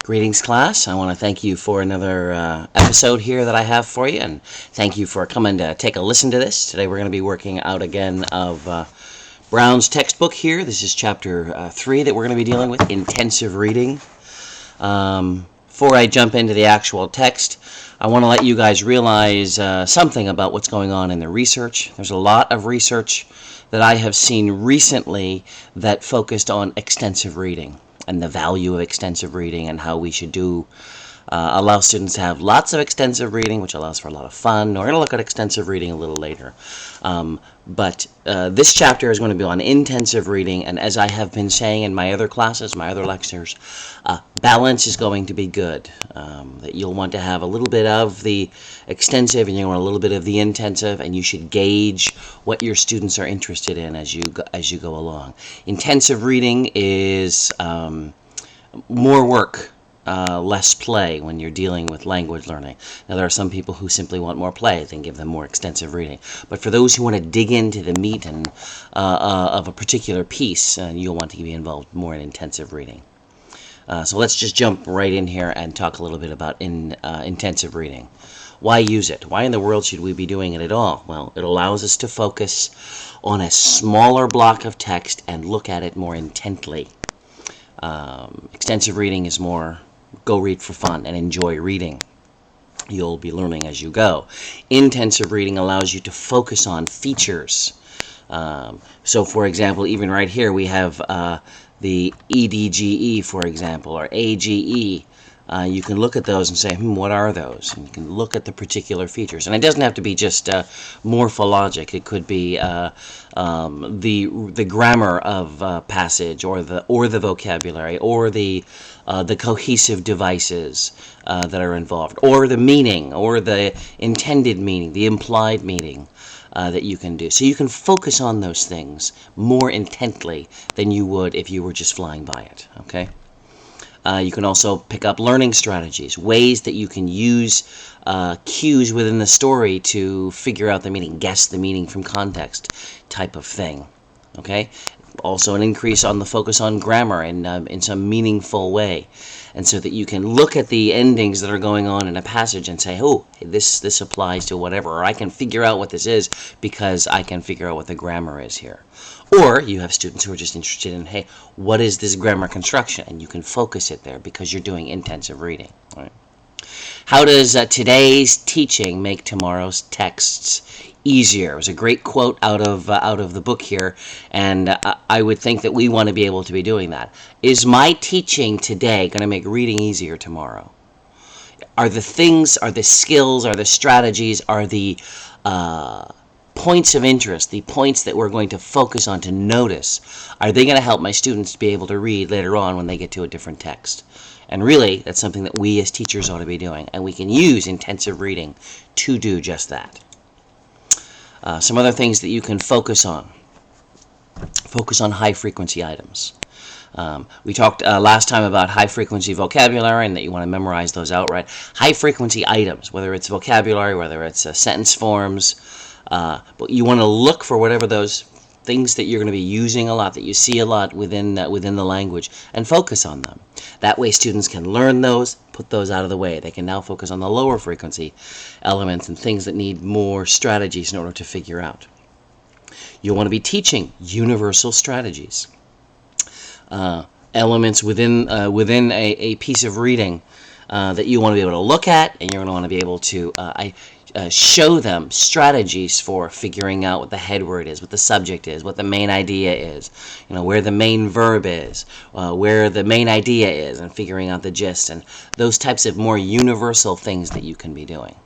Greetings, class. I want to thank you for another episode here that I have for you, and thank you for coming to take a listen to this. Today we're going to be working out again of Brown's textbook here. This is chapter 3 that we're going to be dealing with, intensive reading. Before I jump into the actual text, I want to let you guys realize something about what's going on in the research. There's a lot of research that I have seen recently that focused on extensive reading and the value of extensive reading and how we should allow students to have lots of extensive reading, which allows for a lot of fun. We're going to look at extensive reading a little later. But this chapter is going to be on intensive reading, and as I have been saying in my other classes, my other lectures, balance is going to be good. That you'll want to have a little bit of the extensive and you want a little bit of the intensive, and you should gauge what your students are interested in as you go along. Intensive reading is more work, less play when you're dealing with language learning. Now, there are some people who simply want more play, then give them more extensive reading. But for those who want to dig into the meat and of a particular piece, you'll want to be involved more in intensive reading. So let's just jump right in here and talk a little bit about intensive reading. Why use it? Why in the world should we be doing it at all? Well, it allows us to focus on a smaller block of text and look at it more intently. Extensive reading is more go read for fun and enjoy reading. You'll be learning as you go. Intensive reading allows you to focus on features. So, for example, even right here we have the EDGE, for example, or AGE. You can look at those and say, what are those? And you can look at the particular features. And it doesn't have to be just morphologic. It could be the grammar of passage, or the vocabulary, or the cohesive devices that are involved, or the meaning, or the intended meaning, the implied meaning that you can do. So you can focus on those things more intently than you would if you were just flying by it. Okay. You can also pick up learning strategies, ways that you can use cues within the story to figure out the meaning, guess the meaning from context type of thing. Okay? Also an increase on the focus on grammar in some meaningful way. And so that you can look at the endings that are going on in a passage and say, oh, this applies to whatever, or I can figure out what this is because I can figure out what the grammar is here. Or you have students who are just interested in, hey, what is this grammar construction? And you can focus it there because you're doing intensive reading. Right? How does today's teaching make tomorrow's texts easier? It was a great quote out of the book here, and I would think that we want to be able to be doing that. Is my teaching today going to make reading easier tomorrow? Are the things, are the skills, are the strategies, are the points of interest, the points that we're going to focus on to notice, are they going to help my students to be able to read later on when they get to a different text? And really, that's something that we as teachers ought to be doing, and we can use intensive reading to do just that. Some other things that you can focus on. Focus on high-frequency items. We talked last time about high-frequency vocabulary and that you want to memorize those outright. High-frequency items, whether it's vocabulary, whether it's sentence forms, but you want to look for whatever those things that you're going to be using a lot, that you see a lot within the language, and focus on them. That way students can learn those, put those out of the way. They can now focus on the lower frequency elements and things that need more strategies in order to figure out. You'll want to be teaching universal strategies. Elements within a piece of reading that you want to be able to look at, and you're going to want to be able to show them strategies for figuring out what the head word is, what the subject is, what the main idea is, where the main verb is, where the main idea is, and figuring out the gist, and those types of more universal things that you can be doing.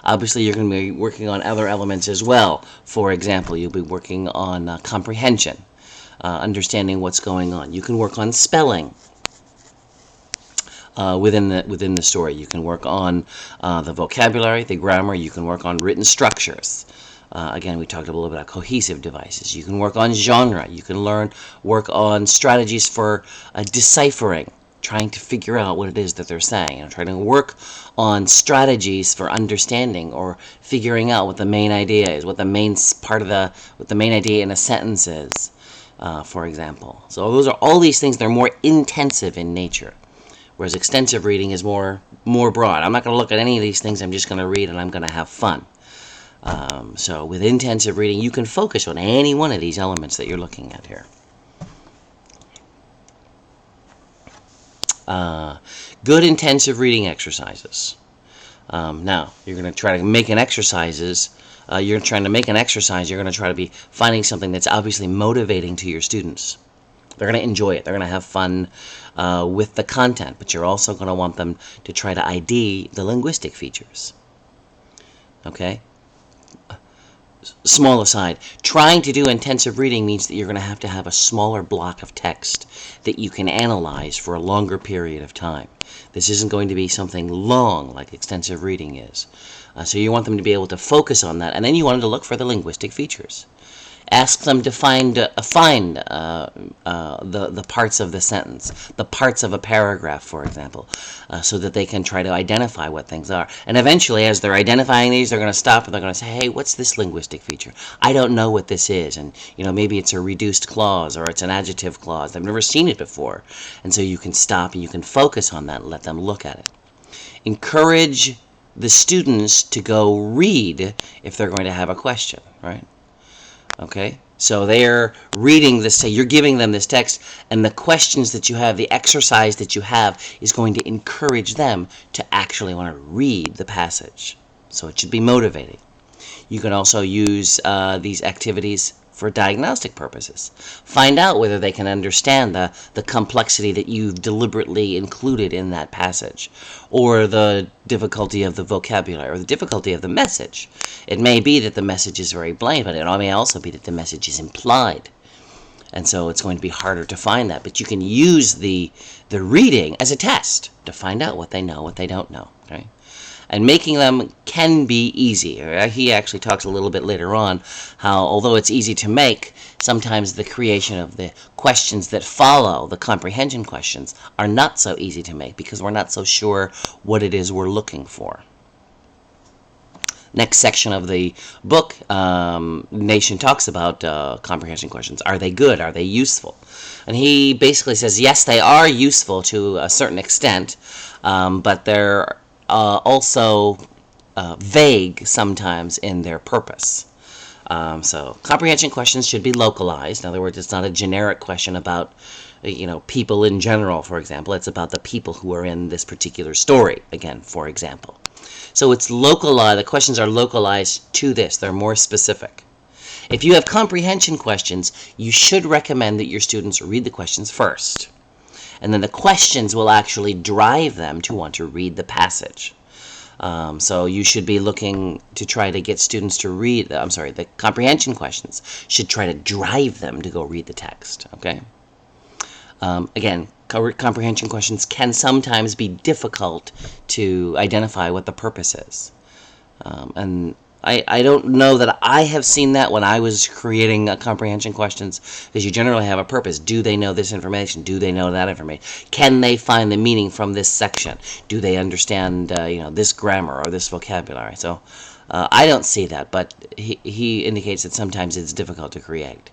Obviously, you're going to be working on other elements as well. For example, you'll be working on comprehension, understanding what's going on. You can work on spelling. Within the story. You can work on the vocabulary, the grammar. You can work on written structures. Again, we talked a little bit about cohesive devices. You can work on genre. You can work on strategies for deciphering, trying to figure out what it is that they're saying, and trying to work on strategies for understanding or figuring out what the main idea is, what the main idea in a sentence is, for example. So those are all these things. They're more intensive in nature. Whereas extensive reading is more broad. I'm not going to look at any of these things. I'm just going to read and I'm going to have fun. So with intensive reading, you can focus on any one of these elements that you're looking at here. Good intensive reading exercises. Now, you're going to try to make an exercises. You're trying to make an exercise. You're going to try to be finding something that's obviously motivating to your students. They're going to enjoy it. They're going to have fun with the content, but you're also going to want them to try to ID the linguistic features. Okay? Small aside, trying to do intensive reading means that you're going to have a smaller block of text that you can analyze for a longer period of time. This isn't going to be something long like extensive reading is. So you want them to be able to focus on that, and then you want them to look for the linguistic features. Ask them to find the parts of the sentence, the parts of a paragraph, for example, so that they can try to identify what things are. And eventually, as they're identifying these, they're going to stop and they're going to say, hey, what's this linguistic feature? I don't know what this is. And, maybe it's a reduced clause or it's an adjective clause. I've never seen it before. And so you can stop and you can focus on that and let them look at it. Encourage the students to go read if they're going to have a question, right? Okay, so they're reading this, say you're giving them this text, and the questions that you have, the exercise that you have, is going to encourage them to actually want to read the passage. So it should be motivating. You can also use these activities for diagnostic purposes. Find out whether they can understand the complexity that you've deliberately included in that passage, or the difficulty of the vocabulary, or the difficulty of the message. It may be that the message is very bland, but it may also be that the message is implied. And so it's going to be harder to find that. But you can use the reading as a test to find out what they know, what they don't know. Okay? And making them can be easy. He actually talks a little bit later on how, although it's easy to make, sometimes the creation of the questions that follow, the comprehension questions, are not so easy to make because we're not so sure what it is we're looking for. Next section of the book, Nation talks about comprehension questions. Are they good? Are they useful? And he basically says, yes, they are useful to a certain extent, but they're also vague sometimes in their purpose. So comprehension questions should be localized. In other words, it's not a generic question about people in general, for example. It's about the people who are in this particular story, again, for example. So it's localized. The questions are localized to this. They're more specific. If you have comprehension questions, you should recommend that your students read the questions first. And then the questions will actually drive them to want to read the passage. So you should be looking to try to get students to read, the comprehension questions should try to drive them to go read the text, okay? Again, comprehension questions can sometimes be difficult to identify what the purpose is. And I don't know that I have seen that when I was creating comprehension questions, because you generally have a purpose. Do they know this information? Do they know that information? Can they find the meaning from this section? Do they understand this grammar or this vocabulary? So I don't see that, but he indicates that sometimes it's difficult to create.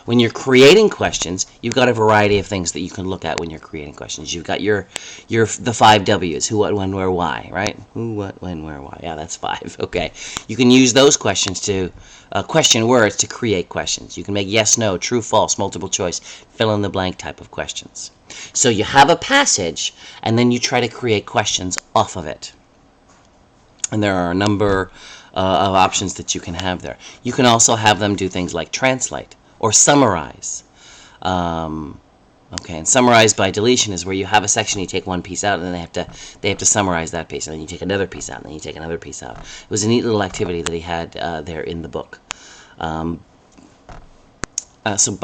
When you're creating questions, you've got a variety of things that you can look at when you're creating questions. You've got the 5 W's: who, what, when, where, why, right? Who, what, when, where, why. Yeah, that's 5. Okay. You can use those questions to question words to create questions. You can make yes, no, true, false, multiple choice, fill in the blank type of questions. So you have a passage, and then you try to create questions off of it. And there are a number of options that you can have there. You can also have them do things like translate or summarize. Okay, and summarize by deletion is where you have a section, you take one piece out, and then they have to summarize that piece, and then you take another piece out, and then you take another piece out. It was a neat little activity that he had there in the book. But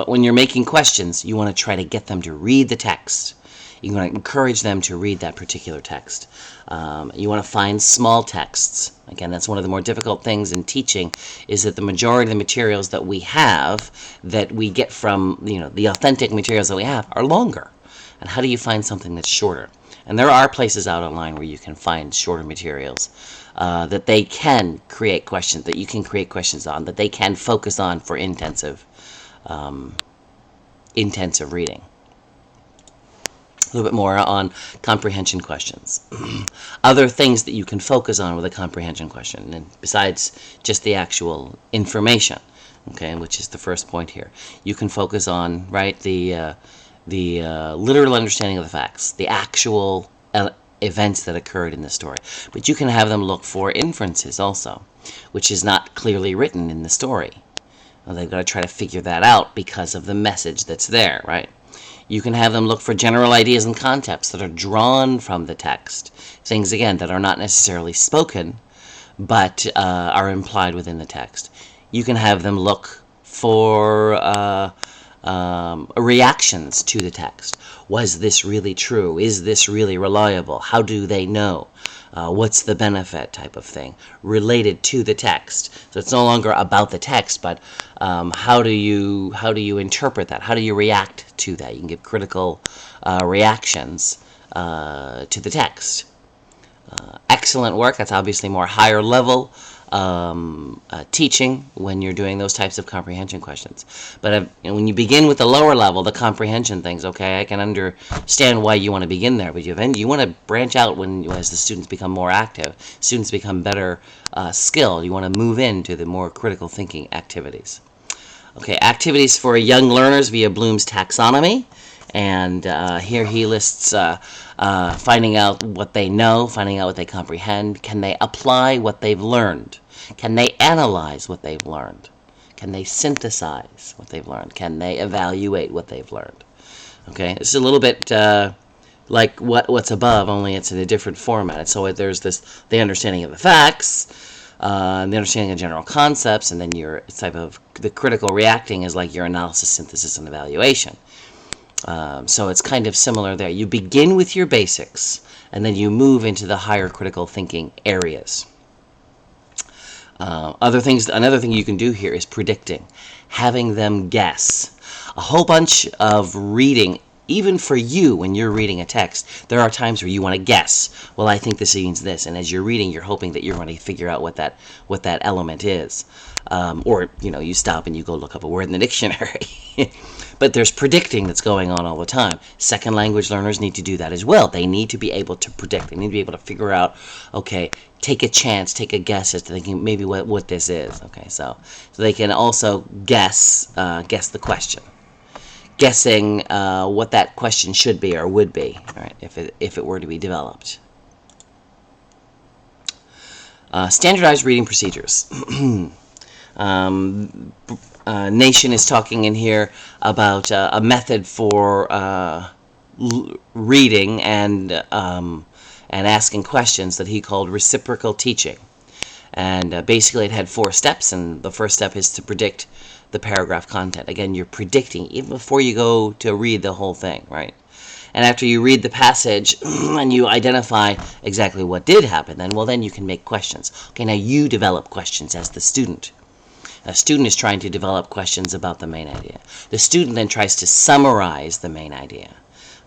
when you're making questions, you want to try to get them to read the text. You want to encourage them to read that particular text. You want to find small texts. Again, that's one of the more difficult things in teaching, is that the majority of the materials that we have, that we get from the authentic materials that we have, are longer. And how do you find something that's shorter? And there are places out online where you can find shorter materials that they can create questions, that you can create questions on, that they can focus on for intensive reading. little bit more on comprehension questions. Other things that you can focus on with a comprehension question, and besides just the actual information, okay, which is the first point here. You can focus on, right, the literal understanding of the facts, the actual events that occurred in the story. But you can have them look for inferences also, which is not clearly written in the story. Well, they've got to try to figure that out because of the message that's there, right? You can have them look for general ideas and concepts that are drawn from the text. Things, again, that are not necessarily spoken, but are implied within the text. You can have them look for reactions to the text. Was this really true? Is this really reliable? How do they know? What's the benefit type of thing related to the text? So it's no longer about the text, but how do you interpret that? How do you react to that? You can give critical reactions to the text. Excellent work. That's obviously more higher level teaching when you're doing those types of comprehension questions. But when you begin with the lower level, the comprehension things, okay, I can understand why you want to begin there, but you want to branch out as the students become more active, students become better skilled. You want to move into the more critical thinking activities. Okay, activities for young learners via Bloom's taxonomy. And here he lists finding out what they know, finding out what they comprehend. Can they apply what they've learned? Can they analyze what they've learned? Can they synthesize what they've learned? Can they evaluate what they've learned? Okay, it's a little bit like what's above, only it's in a different format. So there's the understanding of the facts, the understanding of general concepts, and then your type of the critical reacting is like your analysis, synthesis, and evaluation. So it's kind of similar there. You begin with your basics, and then you move into the higher critical thinking areas. Another thing you can do here is predicting, having them guess. A whole bunch of reading, even for you when you're reading a text, there are times where you want to guess. Well, I think this means this, and as you're reading, you're hoping that you're going to figure out what that element is. Or you stop and you go look up a word in the dictionary. But there's predicting that's going on all the time. Second language learners need to do that as well. They need to be able to predict. They need to be able to figure out, okay, take a chance, take a guess as to thinking maybe what this is. Okay, so they can also guess the question. Guessing what that question should be or would be, right, if it were to be developed. Standardized reading procedures. Nation is talking in here about a method for reading and asking questions that he called reciprocal teaching. And basically it had 4 steps, and the first step is to predict the paragraph content. Again, you're predicting even before you go to read the whole thing, right? And after you read the passage and you identify exactly what did happen, then you can make questions. Okay, now you develop questions as the student. A student is trying to develop questions about the main idea. The student then tries to summarize the main idea.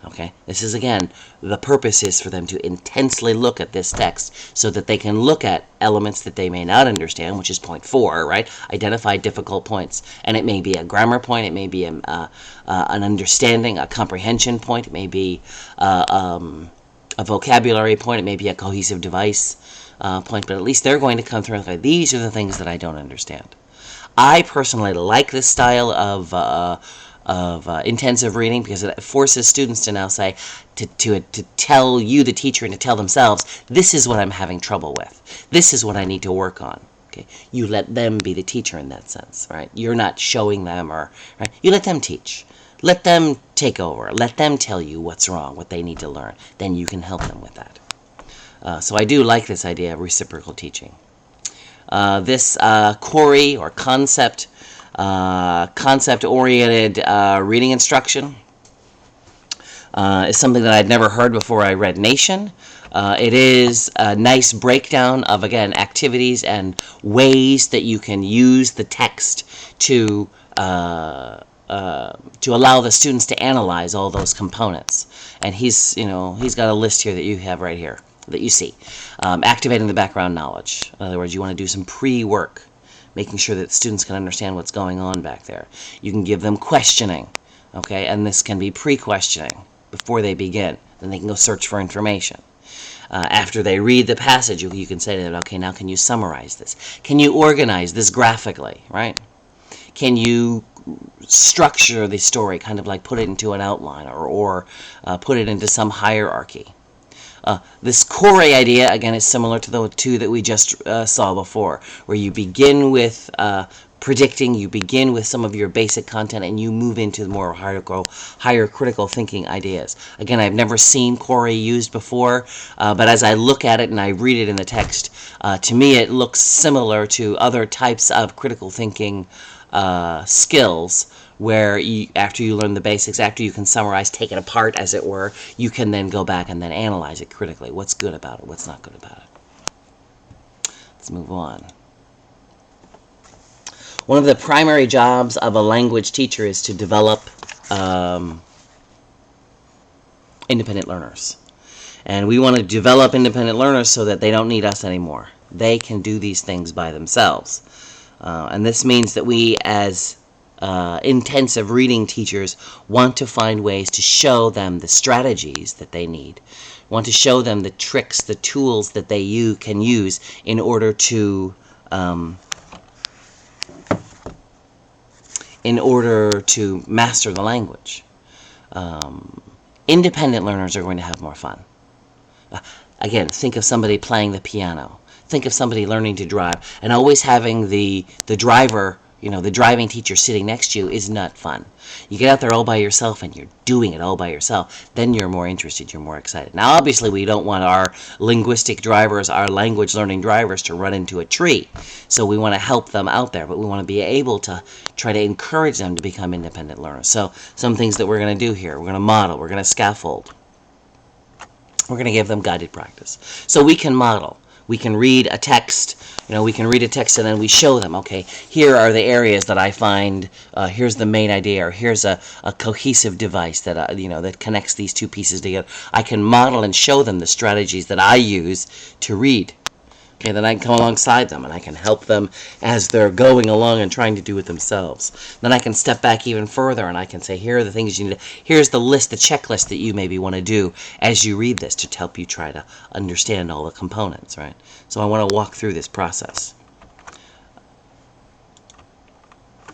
Okay, this is, again, the purpose is for them to intensely look at this text so that they can look at elements that they may not understand, which is point 4, right? Identify difficult points. And it may be a grammar point, it may be an understanding, a comprehension point, it may be a vocabulary point, it may be a cohesive device point, but at least they're going to come through and say, these are the things that I don't understand. I personally like this style of intensive reading because it forces students to now say, to tell you, the teacher, and to tell themselves, this is what I'm having trouble with. This is what I need to work on. Okay, you let them be the teacher in that sense, right? You're not showing them, right? You let them teach. Let them take over. Let them tell you what's wrong, what they need to learn. Then you can help them with that. So I do like this idea of reciprocal teaching. This CORI, or concept-oriented reading instruction, is something that I'd never heard before I read Nation. It is a nice breakdown of, again, activities and ways that you can use the text to allow the students to analyze all those components. And he's got a list here that you have right here, that you see. Activating the background knowledge. In other words, you want to do some pre-work, making sure that students can understand what's going on back there. You can give them questioning, okay, and this can be pre-questioning. before they begin. Then they can go search for information. After they read the passage, you can say to them, okay, now can you summarize this? Can you organize this graphically, right? Can you structure the story, kind of like put it into an outline or put it into some hierarchy? This core idea, again, is similar to the two that we just saw before, where you begin with predicting, you begin with some of your basic content, and you move into more higher critical thinking ideas. Again, I've never seen core used before, but as I look at it and I read it in the text, to me it looks similar to other types of critical thinking skills, where after you learn the basics, after you can summarize, take it apart, as it were, you can then go back and then analyze it critically. What's good about it? What's not good about it? Let's move on. One of the primary jobs of a language teacher is to develop independent learners. And we want to develop independent learners so that they don't need us anymore. They can do these things by themselves. And this means that we, as intensive reading teachers, want to find ways to show them the strategies that they need, want to show them the tricks, the tools that they can use in order to master the language. Independent learners are going to have more fun. Again, think of somebody playing the piano. Think of somebody learning to drive, and always having the driver, the driving teacher sitting next to you is not fun. You get out there all by yourself and you're doing it all by yourself, then you're more interested, you're more excited. Now, obviously, we don't want our linguistic drivers, our language learning drivers, to run into a tree. So we want to help them out there, but we want to be able to try to encourage them to become independent learners. So some things that we're going to do here: we're going to model, we're going to scaffold, we're going to give them guided practice. So we can model. We can read a text, we can read a text and then we show them, okay, here are the areas that I find, here's the main idea, or here's a cohesive device that, that connects these two pieces together. I can model and show them the strategies that I use to read. Okay, then I can come alongside them and I can help them as they're going along and trying to do it themselves. Then I can step back even further and I can say, here are the things you need to, here's the checklist that you maybe want to do as you read this to help you try to understand all the components, right? So I want to walk through this process.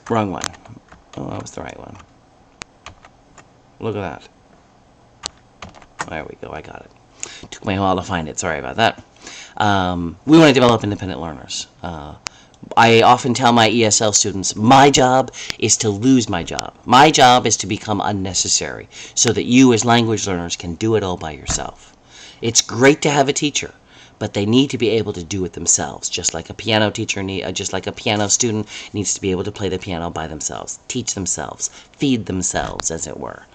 Wrong one. Oh, that was the right one. Look at that. There we go, I got it. Took me a while to find it, sorry about that. We want to develop independent learners. I often tell my ESL students, my job is to lose my job. My job is to become unnecessary so that you as language learners can do it all by yourself. It's great to have a teacher, but they need to be able to do it themselves, just like a piano teacher, just like a piano student needs to be able to play the piano by themselves, teach themselves, feed themselves, as it were.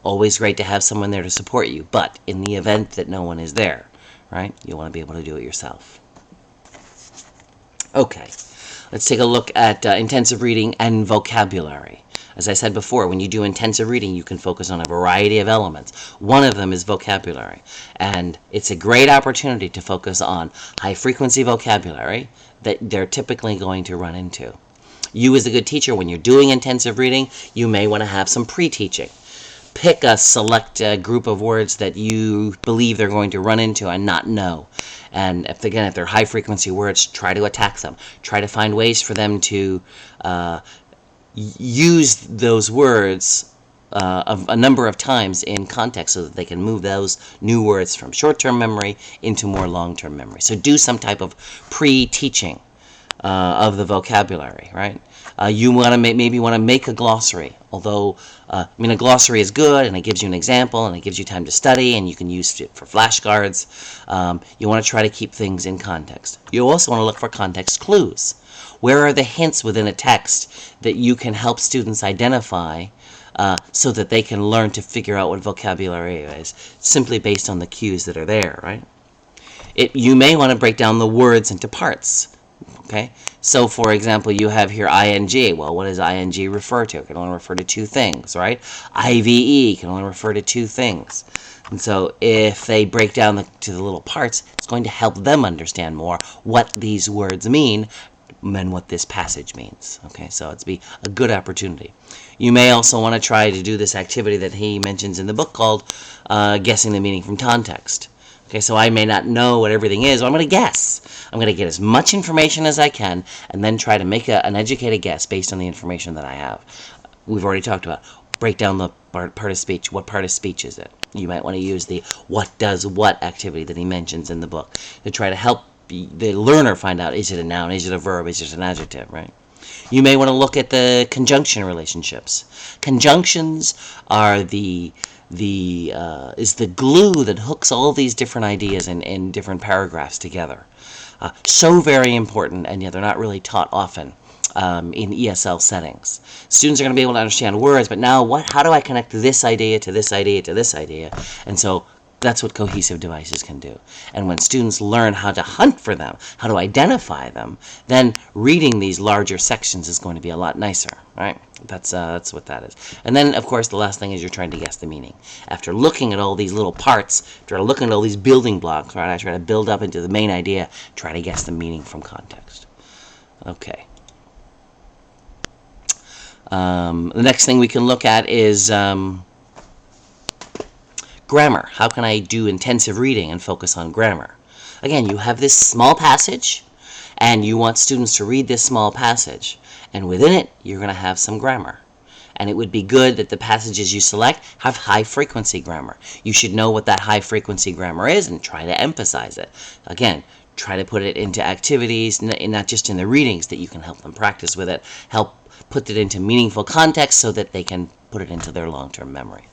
Always great to have someone there to support you, but in the event that no one is there, right, you want to be able to do it yourself. Okay, let's take a look at intensive reading and vocabulary. As I said before, when you do intensive reading, you can focus on a variety of elements. One of them is vocabulary, and it's a great opportunity to focus on high-frequency vocabulary that they're typically going to run into. You, as a good teacher, when you're doing intensive reading, you may want to have some pre-teaching. Pick a select group of words that you believe they're going to run into and not know. And if they're high-frequency words, try to attack them. Try to find ways for them to use those words a number of times in context so that they can move those new words from short-term memory into more long-term memory. So do some type of pre-teaching of the vocabulary, right? You maybe want to make a glossary, although a glossary is good and it gives you an example and it gives you time to study and you can use it for flashcards. You want to try to keep things in context. You also want to look for context clues. Where are the hints within a text that you can help students identify so that they can learn to figure out what vocabulary is simply based on the cues that are there, right? You may want to break down the words into parts. Okay, so for example, you have here ing. Well, what does ing refer to? It can only refer to two things, right? IVE can only refer to two things. And so if they break down to the little parts, it's going to help them understand more what these words mean and what this passage means. Okay, so it's be a good opportunity. You may also want to try to do this activity that he mentions in the book called guessing the meaning from context. Okay, so I may not know what everything is, but I'm going to guess. I'm going to get as much information as I can and then try to make an educated guess based on the information that I have. We've already talked about break down the part of speech. What part of speech is it? You might want to use the what does what activity that he mentions in the book to try to help the learner find out, is it a noun, is it a verb, is it an adjective, right? You may want to look at the conjunction relationships. Conjunctions are is the glue that hooks all these different ideas in different paragraphs together. So very important, and yet they're not really taught often in ESL settings. Students are going to be able to understand words, but now how do I connect this idea to this idea to this idea? And so that's what cohesive devices can do. And when students learn how to hunt for them, how to identify them, then reading these larger sections is going to be a lot nicer, right? That's what that is. And then, of course, the last thing is you're trying to guess the meaning. After looking at all these little parts, after looking at all these building blocks, right, I try to build up into the main idea, try to guess the meaning from context. Okay. The next thing we can look at is grammar. How can I do intensive reading and focus on grammar? Again, you have this small passage, and you want students to read this small passage. And within it, you're going to have some grammar. And it would be good that the passages you select have high-frequency grammar. You should know what that high-frequency grammar is and try to emphasize it. Again, try to put it into activities, not just in the readings, that you can help them practice with it. Help put it into meaningful context so that they can put it into their long-term memory.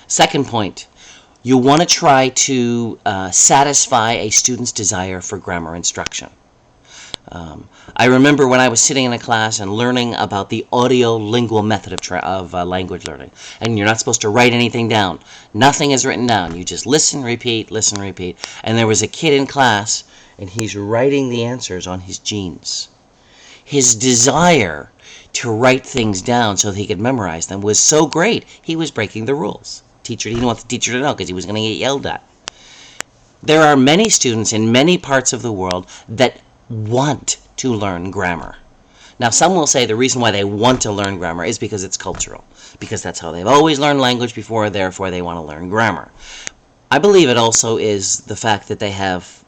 Second point, you want to try to satisfy a student's desire for grammar instruction. I remember when I was sitting in a class and learning about the audio-lingual method of language learning. And you're not supposed to write anything down. Nothing is written down. You just listen, repeat, listen, repeat. And there was a kid in class, and he's writing the answers on his jeans. His desire to write things down so that he could memorize them was so great, he was breaking the rules. He didn't want the teacher to know because he was going to get yelled at. There are many students in many parts of the world that want to learn grammar. Now, some will say the reason why they want to learn grammar is because it's cultural, because that's how they've always learned language before, therefore they want to learn grammar. I believe it also is the fact that they have,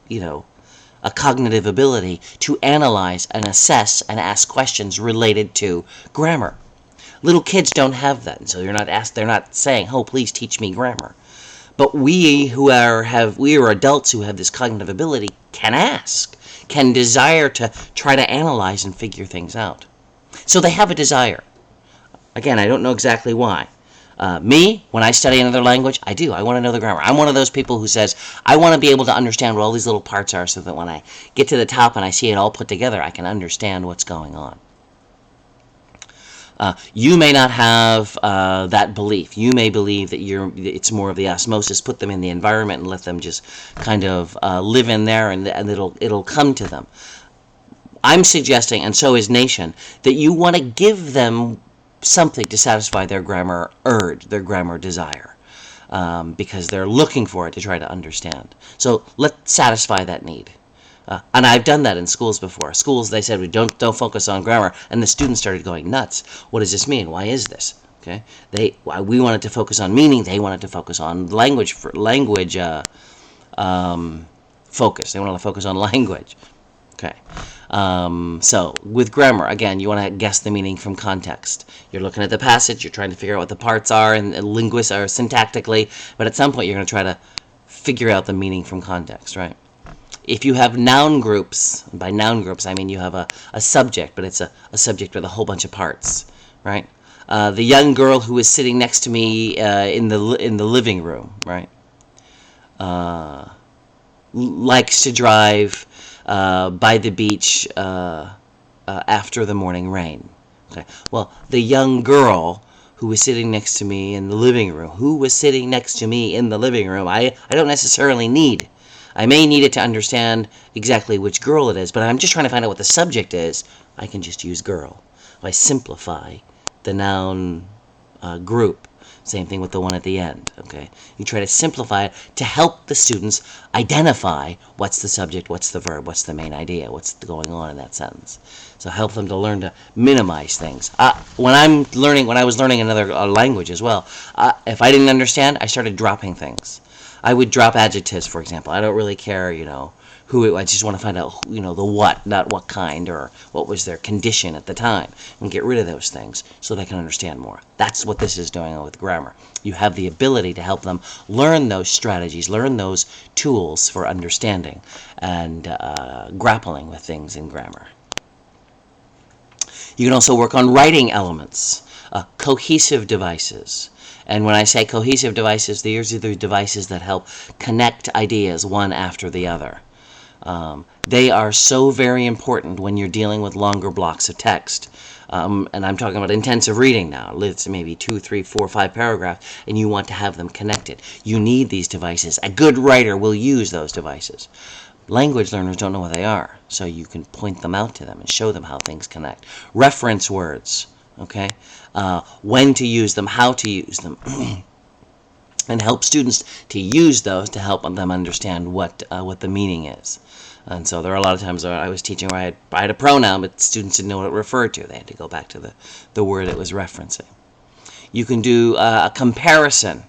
a cognitive ability to analyze and assess and ask questions related to grammar. Little kids don't have that, and so they're not saying, "Oh, please teach me grammar." But we are adults who have this cognitive ability can ask, can desire to try to analyze and figure things out. So they have a desire. Again, I don't know exactly why. Me, when I study another language, I do. I want to know the grammar. I'm one of those people who says, I want to be able to understand what all these little parts are so that when I get to the top and I see it all put together, I can understand what's going on. You may not have that belief. You may believe that it's more of the osmosis. Put them in the environment and let them just kind of live in there, and it'll come to them. I'm suggesting, and so is Nation, that you want to give them something to satisfy their grammar urge, their grammar desire, because they're looking for it to try to understand. So let's satisfy that need. And I've done that in schools before. Schools, they said, we don't focus on grammar, and the students started going nuts. What does this mean? Why is this? Okay, we wanted to focus on meaning. They wanted to focus on language focus. They wanted to focus on language. Okay, so with grammar, again, you want to guess the meaning from context. You're looking at the passage. You're trying to figure out what the parts are, and linguists are syntactically. But at some point, you're going to try to figure out the meaning from context, right? If you have noun groups, by noun groups I mean you have a subject, but it's a subject with a whole bunch of parts, right? The young girl who is sitting next to me in the living room, right? Likes to drive by the beach after the morning rain. Okay. Well, the young girl who was sitting next to me in the living room, I don't necessarily need. I may need it to understand exactly which girl it is, but I'm just trying to find out what the subject is. I can just use girl. I simplify the noun group Same thing with the one at the end, okay? You try to simplify it to help the students identify what's the subject, what's the verb, what's the main idea, what's going on in that sentence. So help them to learn to minimize things. When I was learning another language as well, if I didn't understand, I started dropping things. I would drop adjectives, for example. I don't really care, I just want to find out, the what, not what kind or what was their condition at the time, and get rid of those things so they can understand more. That's what this is doing with grammar. You have the ability to help them learn those strategies, learn those tools for understanding and grappling with things in grammar. You can also work on writing elements, cohesive devices. And when I say cohesive devices, these are the devices that help connect ideas one after the other. They are so very important when you're dealing with longer blocks of text. And I'm talking about intensive reading now. It's maybe 2, 3, 4, 5 paragraphs, and you want to have them connected. You need these devices. A good writer will use those devices. Language learners don't know what they are, so you can point them out to them and show them how things connect. Reference words, okay? When to use them, how to use them. And help students to use those to help them understand what the meaning is. And so there are a lot of times where I was teaching where I had a pronoun, but students didn't know what it referred to. They had to go back to the word it was referencing. You can do a comparison.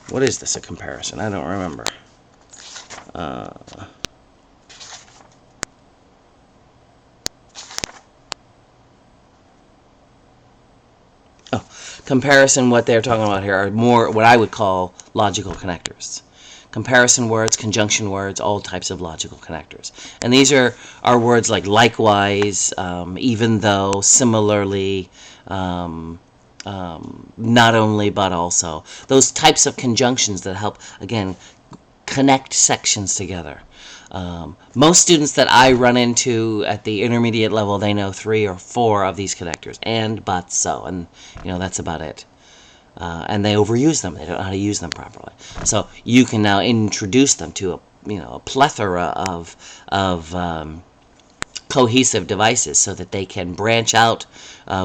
What is this, a comparison? I don't remember. Comparison, what they're talking about here are more what I would call logical connectors. Comparison words, conjunction words, all types of logical connectors. And these are words like likewise, even though, similarly, not only but also. Those types of conjunctions that help, again, connect sections together. Most students that I run into at the intermediate level, they know 3 or 4 of these connectors, and, but, so, and that's about it. And they overuse them. They don't know how to use them properly. So you can now introduce them to a plethora of cohesive devices so that they can branch out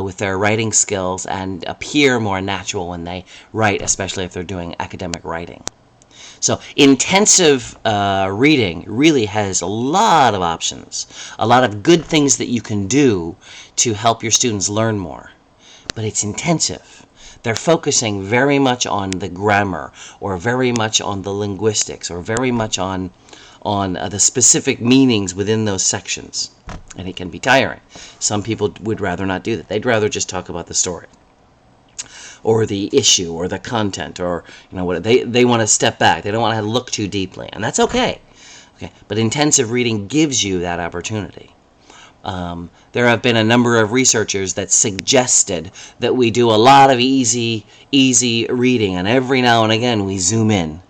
with their writing skills and appear more natural when they write, especially if they're doing academic writing. So intensive reading really has a lot of options, a lot of good things that you can do to help your students learn more. But it's intensive. They're focusing very much on the grammar, or very much on the linguistics, or very much on the specific meanings within those sections. And it can be tiring. Some people would rather not do that. They'd rather just talk about the story, or the issue, or the content, or what they want to step back. They don't want to look too deeply, and that's okay. But intensive reading gives you that opportunity. There have been a number of researchers that suggested that we do a lot of easy reading, and every now and again we zoom in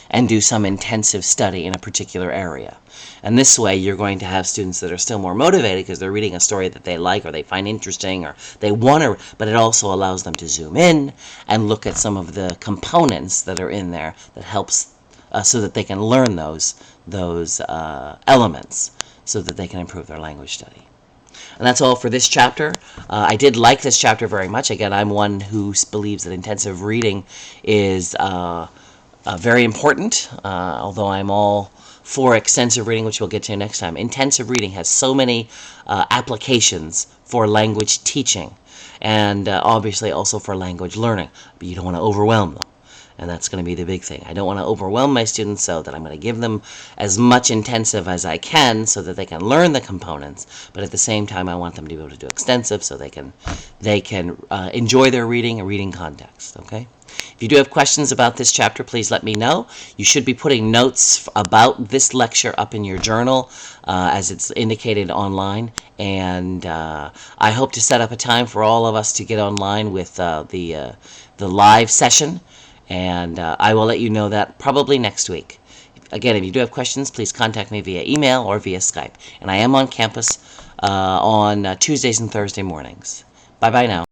and do some intensive study in a particular area. And this way you're going to have students that are still more motivated because they're reading a story that they like or they find interesting or they want to, but it also allows them to zoom in and look at some of the components that are in there that helps so that they can learn those elements so that they can improve their language study. And that's all for this chapter. I did like this chapter very much. Again, I'm one who believes that intensive reading is very important, although I'm all for extensive reading, which we'll get to next time. Intensive reading has so many applications for language teaching and obviously also for language learning, but you don't want to overwhelm them. And that's going to be the big thing. I don't want to overwhelm my students, so that I'm going to give them as much intensive as I can so that they can learn the components, but at the same time I want them to be able to do extensive so they can enjoy their reading and reading context, okay? If you do have questions about this chapter, please let me know. You should be putting notes about this lecture up in your journal as it's indicated online, and I hope to set up a time for all of us to get online with the live session. And I will let you know that probably next week. Again, if you do have questions, please contact me via email or via Skype. And I am on campus on Tuesdays and Thursday mornings. Bye-bye now.